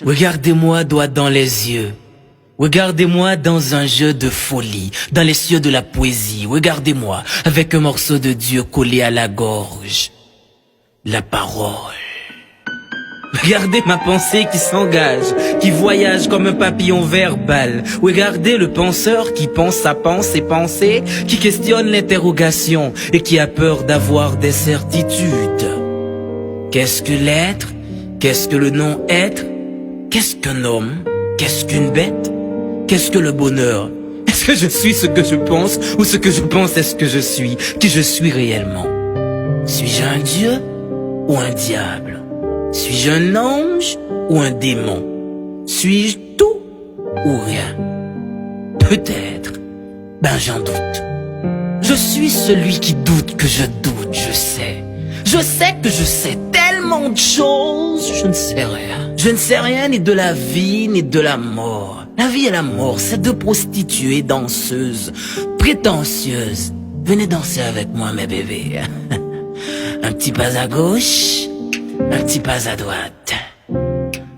Regardez-moi droit dans les yeux. Regardez-moi dans un jeu de folie, dans les cieux de la poésie. Regardez-moi avec un morceau de Dieu collé à la gorge. La parole. Regardez ma pensée qui s'engage, qui voyage comme un papillon verbal. Regardez le penseur qui pense sa pensée, qui questionne l'interrogation et qui a peur d'avoir des certitudes. Qu'est-ce que l'être? Qu'est-ce que le non-être? Qu'est-ce qu'un homme? Qu'est-ce qu'une bête? Qu'est-ce que le bonheur? Est-ce que je suis ce que je pense ou ce que je pense est ce que je suis? Qui je suis réellement? Suis-je un dieu ou un diable? Suis-je un ange ou un démon? Suis-je tout ou rien? Peut-être. Ben j'en doute. Je suis celui qui doute que je doute, je sais. Je sais que je sais tellement de choses, je ne sais rien. Je ne sais rien ni de la vie ni de la mort. La vie et la mort, c'est deux prostituées danseuses, prétentieuses. Venez danser avec moi mes bébés. Un petit pas à gauche, un petit pas à droite.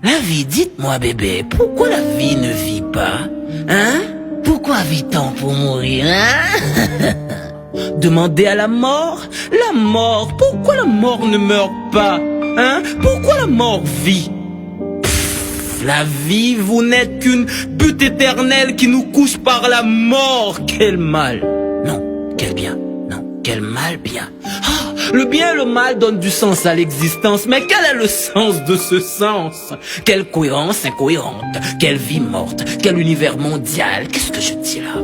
La vie, dites-moi bébé, pourquoi la vie ne vit pas? Hein? Pourquoi vit-on pour mourir, hein? Demandez à la mort, pourquoi la mort ne meurt pas? Hein? Pourquoi la mort vit? La vie, vous n'êtes qu'une butte éternelle qui nous couche par la mort. Quel mal. Non, quel bien. Non, quel mal bien. Ah, le bien et le mal donnent du sens à l'existence. Mais quel est le sens de ce sens? Quelle cohérence incohérente. Quelle vie morte. Quel univers mondial. Qu'est-ce que je dis là?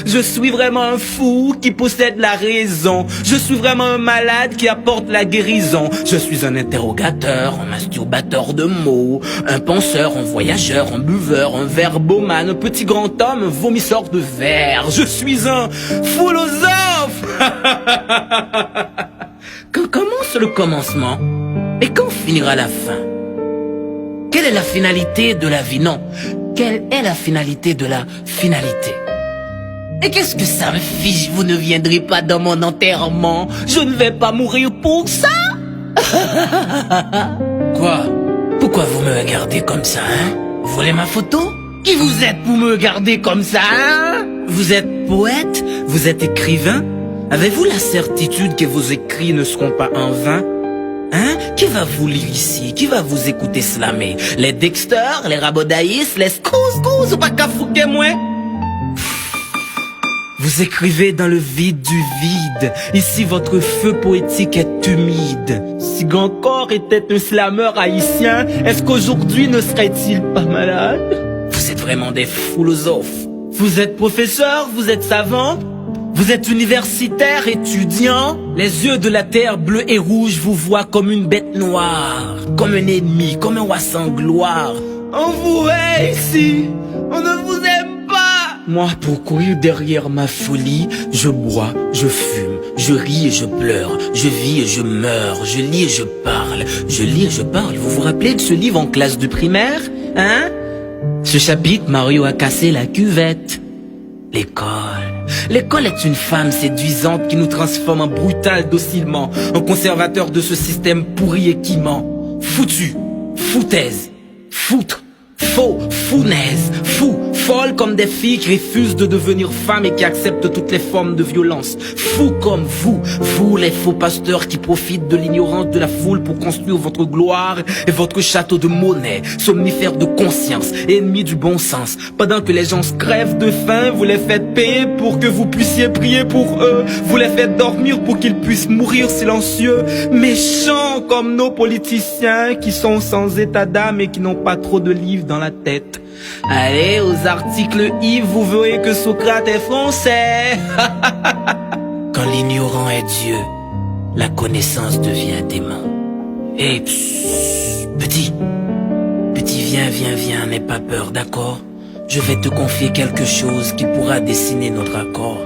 Je suis vraiment un fou qui possède la raison. Je suis vraiment un malade qui apporte la guérison. Je suis un interrogateur, un masturbateur de mots, un penseur, un voyageur, un buveur, un verbomane, un petit grand homme, un vomisseur de verre. Je suis un philosophe. Quand commence le commencement et quand finira la fin? Quelle est la finalité de la vie? Non, quelle est la finalité de la finalité? Et qu'est-ce que ça me fiche? Vous ne viendrez pas dans mon enterrement. Je ne vais pas mourir pour ça. Quoi? Pourquoi vous me regardez comme ça, hein? Vous voulez ma photo? Qui vous êtes pour me regarder comme ça, hein? Vous êtes poète? Vous êtes écrivain? Avez-vous la certitude que vos écrits ne seront pas en vain? Hein? Qui va vous lire ici? Qui va vous écouter slammer? Les Dexter, les Rabodaïs, les Scouse ou pas qu'à fouquer moi? Vous écrivez dans le vide du vide. Ici, votre feu poétique est humide. Si Gancor était un slameur haïtien, est-ce qu'aujourd'hui ne serait-il pas malade? Vous êtes vraiment des philosophes. Vous êtes professeur, vous êtes savant, vous êtes universitaire, étudiant. Les yeux de la terre bleue et rouge vous voient comme une bête noire, comme un ennemi, comme un roi sans gloire. On vous hait ici, on ne vous aime. Moi, pour courir derrière ma folie, je bois, je fume, je ris et je pleure, je vis et je meurs, je lis et je parle, je lis et je parle. Vous vous rappelez de ce livre en classe de primaire? Hein? Ce chapitre, Mario a cassé la cuvette. L'école. L'école est une femme séduisante qui nous transforme en brutal docilement, en conservateur de ce système pourri et qui ment. Foutu, foutaise, foutre, faux, founaise, fou. Folles comme des filles qui refusent de devenir femmes et qui acceptent toutes les formes de violence. Fous comme vous les faux pasteurs qui profitent de l'ignorance de la foule pour construire votre gloire et votre château de monnaie, somnifères de conscience, ennemis du bon sens. Pendant que les gens se crèvent de faim, vous les faites payer pour que vous puissiez prier pour eux. Vous les faites dormir pour qu'ils puissent mourir silencieux. Méchants comme nos politiciens qui sont sans état d'âme et qui n'ont pas trop de livres dans la tête. Allez, aux articles Yves, vous verrez que Socrate est français. Quand l'ignorant est Dieu, la connaissance devient démon. Et petit, viens, n'aie pas peur, d'accord? Je vais te confier quelque chose qui pourra dessiner notre accord.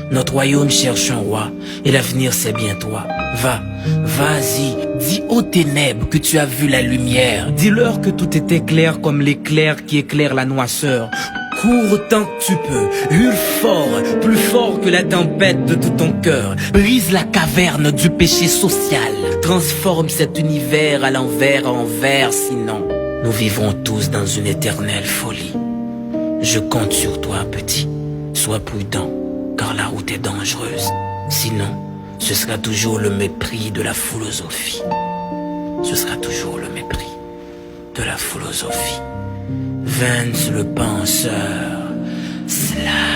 Notre royaume cherche un roi, et l'avenir c'est bien toi. Vas-y, dis aux ténèbres que tu as vu la lumière. Dis-leur que tout était clair comme l'éclair qui éclaire la noirceur. Cours autant que tu peux, hurle fort, plus fort que la tempête de tout ton cœur. Brise la caverne du péché social. Transforme cet univers à l'envers en vert, sinon nous vivrons tous dans une éternelle folie. Je compte sur toi, petit. Sois prudent, car la route est dangereuse. Sinon, ce sera toujours le mépris de la philosophie. Ce sera toujours le mépris de la philosophie. Vance le penseur, Sly.